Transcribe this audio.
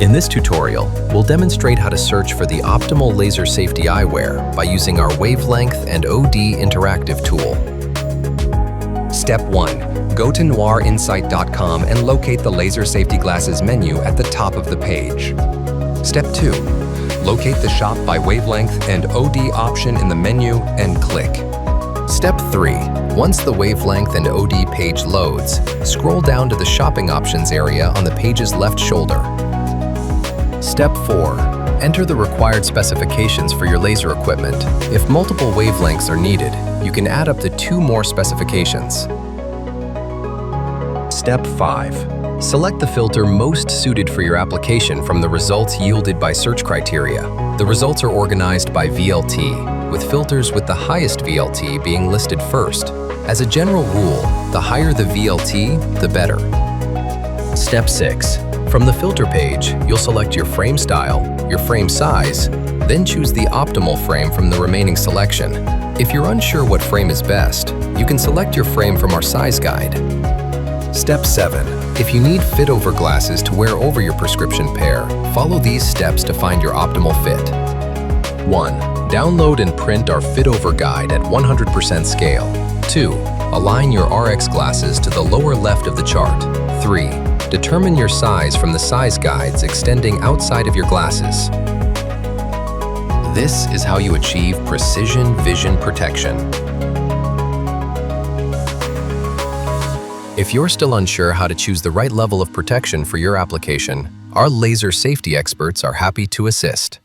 In this tutorial, we'll demonstrate how to search for the optimal laser safety eyewear by using our Wavelength and OD interactive tool. Step 1. Go to noirinsight.com and locate the laser safety glasses menu at the top of the page. Step 2. Locate the Shop by Wavelength and OD option in the menu and click. Step 3. Once the Wavelength and OD page loads, scroll down to the Shopping Options area on the page's left shoulder. Step 4. Enter the required specifications for your laser equipment. If multiple wavelengths are needed, you can add up to 2 more specifications. Step 5. Select the filter most suited for your application from the results yielded by search criteria. The results are organized by VLT, with filters with the highest VLT being listed first. As a general rule, the higher the VLT, the better. Step 6. From the filter page, you'll select your frame style, your frame size, then choose the optimal frame from the remaining selection. If you're unsure what frame is best, you can select your frame from our size guide. Step 7. If you need fitover glasses to wear over your prescription pair, follow these steps to find your optimal fit. 1. Download and print our fitover guide at 100% scale. 2. Align your RX glasses to the lower left of the chart. 3. Determine your size from the size guides extending outside of your glasses. This is how you achieve precision vision protection. If you're still unsure how to choose the right level of protection for your application, our laser safety experts are happy to assist.